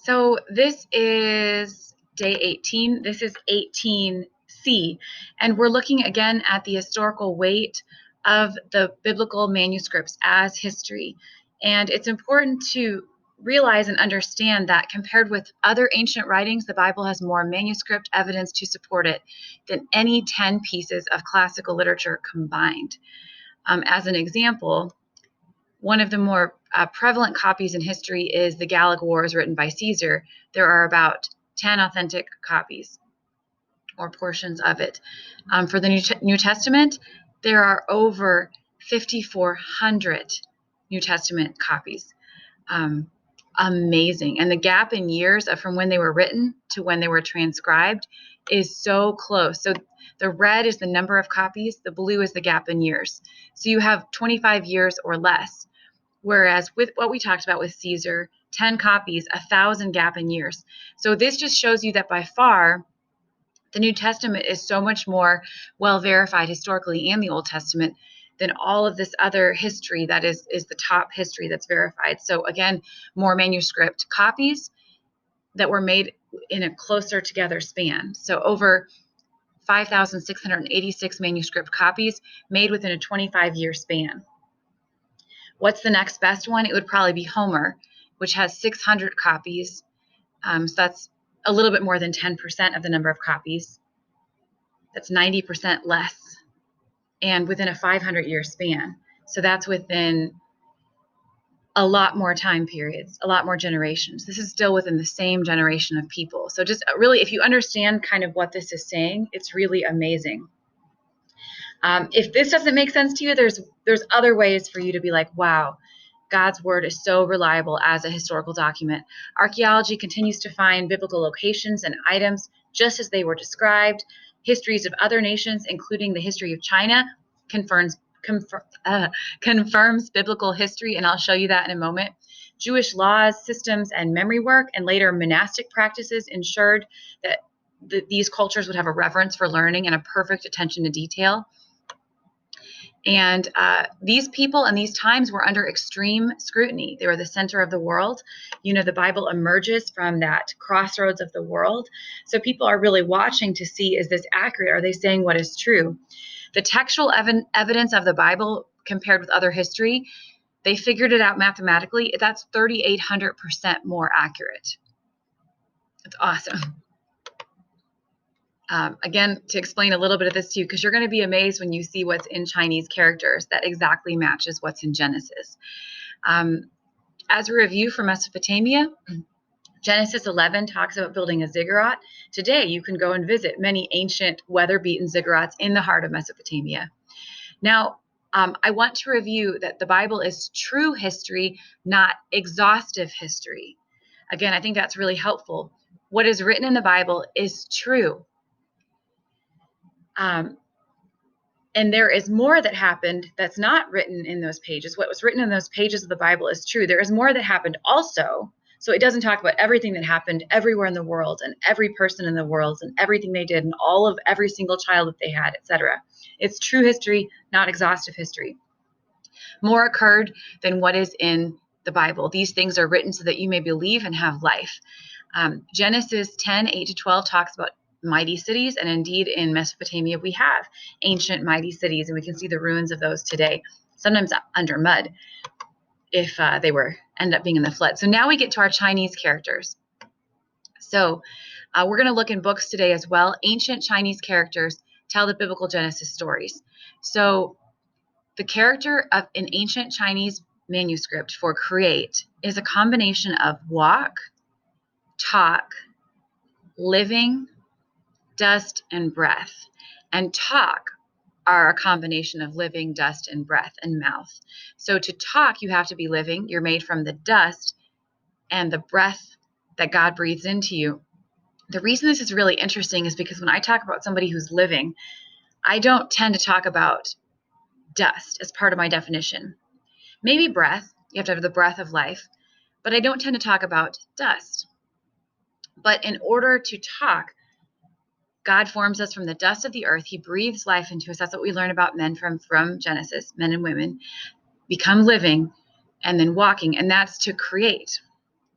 So this is day 18. This is 18C, and we're looking again at the historical weight of the biblical manuscripts as history. And it's important to realize and understand that compared with other ancient writings, the Bible has more manuscript evidence to support it than any 10 pieces of classical literature combined. As an example, one of the more prevalent copies in history is the Gallic Wars written by Caesar. There are about 10 authentic copies or portions of it. For the New Testament, there are over 5,400 New Testament copies. Amazing. And the gap in years from when they were written to when they were transcribed is so close. So the red is the number of copies, the blue is the gap in years. So you have 25 years or less. Whereas with what we talked about with Caesar, 10 copies, 1,000 gap in years. So this just shows you that by far, the New Testament is so much more well verified historically, and the Old Testament, than all of this other history that is the top history that's verified. So again, more manuscript copies that were made in a closer together span. So over 5,686 manuscript copies made within a 25-year span. What's the next best one? It would probably be Homer, which has 600 copies. So that's a little bit more than 10% of the number of copies. That's 90% less, and within a 500-year span. So that's within a lot more time periods, a lot more generations. This is still within the same generation of people. So just really, if you understand kind of what this is saying, it's really amazing. If this doesn't make sense to you, there's other ways for you to be like, wow, God's word is so reliable as a historical document. Archaeology continues to find biblical locations and items just as they were described. Histories of other nations, including the history of China, confirms biblical history, and I'll show you that in a moment. Jewish laws, systems, and memory work, and later monastic practices ensured that these cultures would have a reverence for learning and a perfect attention to detail. And these people and these times were under extreme scrutiny. They were the center of the world. You know, the Bible emerges from that crossroads of the world. So people are really watching to see, is this accurate? Are they saying what is true? The textual evidence of the Bible compared with other history, they figured it out mathematically. That's 3,800% more accurate. It's awesome. Again, to explain a little bit of this to you, because you're going to be amazed when you see what's in Chinese characters that exactly matches what's in Genesis. As a review for Mesopotamia, Genesis 11 talks about building a ziggurat. Today, you can go and visit many ancient weather-beaten ziggurats in the heart of Mesopotamia. Now, I want to review that the Bible is true history, not exhaustive history. Again, I think that's really helpful. What is written in the Bible is true. And there is more that happened that's not written in those pages. What was written in those pages of the Bible is true. There is more that happened also. So it doesn't talk about everything that happened everywhere in the world and every person in the world and everything they did and all of every single child that they had, etc. It's true history, not exhaustive history. More occurred than what is in the Bible. These things are written so that you may believe and have life. Genesis 10, 8-12 talks about mighty cities, and indeed in Mesopotamia we have ancient mighty cities, and we can see the ruins of those today, sometimes under mud if they end up being in the flood. So now we get to our Chinese characters. So we're going to look in books today as well. Ancient Chinese characters tell the biblical Genesis stories. So the character of an ancient Chinese manuscript for create is a combination of walk, talk, living, dust, and breath. And talk are a combination of living, dust, and breath, and mouth. So to talk, you have to be living. You're made from the dust and the breath that God breathes into you. The reason this is really interesting is because when I talk about somebody who's living, I don't tend to talk about dust as part of my definition. Maybe breath, you have to have the breath of life, but I don't tend to talk about dust. But in order to talk, God forms us from the dust of the earth. He breathes life into us. That's what we learn about men from Genesis, men and women become living and then walking, and that's to create.